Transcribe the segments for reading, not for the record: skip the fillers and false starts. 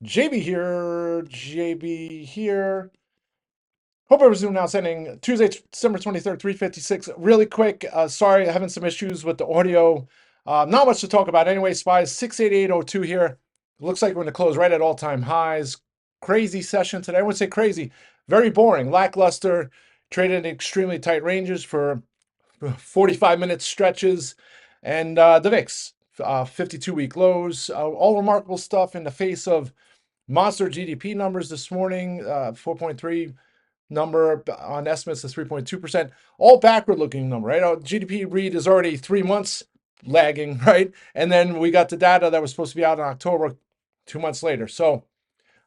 JB here. JB here. Hope everyone's doing outstanding. Tuesday, December 23rd, 3:56. Really quick. Sorry, having some issues with the audio. Not much to talk about anyway. Spies 688.02 here. Looks like we're going to close right at all-time highs. Crazy session today. I wouldn't say crazy. Very boring. Lackluster. Traded in extremely tight ranges for 45-minute stretches. And the VIX, 52-week lows. All remarkable stuff in the face of monster GDP numbers this morning, 4.3 number on estimates is 3.2%. All backward looking number, right? GDP read is already 3 months lagging, right? And then we got the data that was supposed to be out in October 2 months later. So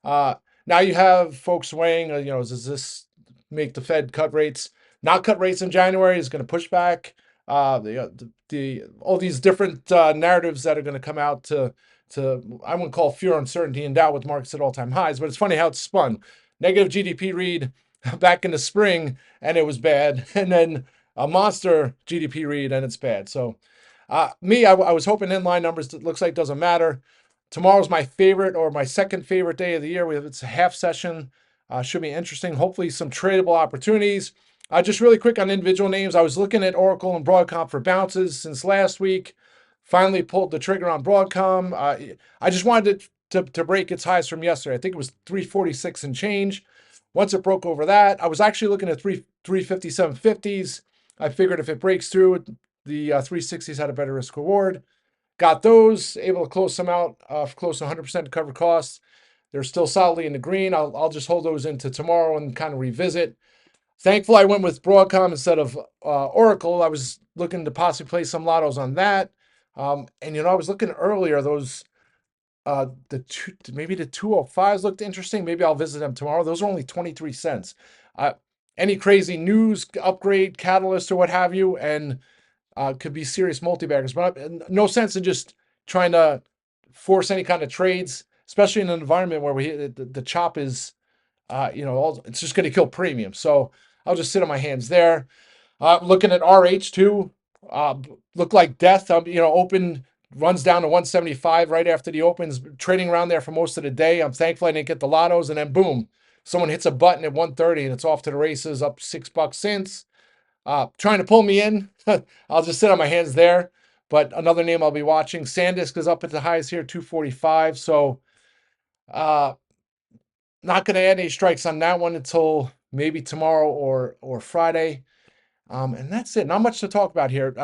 uh, now you have folks weighing, does this make the Fed cut rates? Not cut rates in January is going to push back. The all these different narratives that are going to come out to I wouldn't call fear, uncertainty, and doubt with markets at all-time highs, but it's funny how it's spun. Negative GDP read back in the spring, and it was bad, and then a monster GDP read, and it's bad. So, I was hoping inline numbers. It looks like doesn't matter. Tomorrow's my favorite or my second favorite day of the year. It's a half session. Should be interesting. Hopefully, some tradable opportunities. Just really quick on individual names. I was looking at Oracle and Broadcom for bounces since last week. Finally pulled the trigger on Broadcom. I just wanted it to break its highs from yesterday. I think it was 346 and change. Once it broke over that, I was actually looking at 357.50s. I figured if it breaks through, the 360s had a better risk reward. Got those, able to close some out, close to 100% cover costs. They're still solidly in the green. I'll just hold those into tomorrow and kind of revisit. Thankful I went with Broadcom instead of Oracle. I was looking to possibly play some lottos on that. And I was looking earlier, those maybe the 205s looked interesting. Maybe I'll visit them tomorrow. Those are only 23 cents. Uh, any crazy news, upgrade, catalyst, or what have you, and could be serious multi-baggers. But no sense in just trying to force any kind of trades, especially in an environment where the chop is, it's just going to kill premium. So I'll just sit on my hands there. Looking at RH too, look like death. Open runs down to 175 right after the opens, trading around there for most of the day. I'm thankful I didn't get the lottos, and then boom, someone hits a button at 130 and it's off to the races, up $6 since. Trying to pull me in. I'll just sit on my hands there. But another name I'll be watching, SanDisk is up at the highs here, 245. So not going to add any strikes on that one until maybe tomorrow or Friday. And that's it. Not much to talk about here.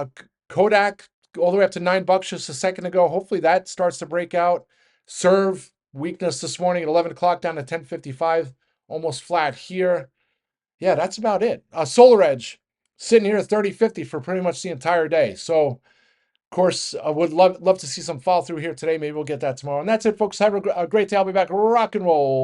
Kodak all the way up to $9 just a second ago. Hopefully that starts to break out. Serve weakness this morning at 11 o'clock down to 1055, almost flat here. Yeah, that's about it. Solar Edge sitting here at 30.50 for pretty much the entire day. So, of course, I would love to see some fall through here today. Maybe we'll get that tomorrow. And that's it, folks. Have a great day. I'll be back. Rock and roll.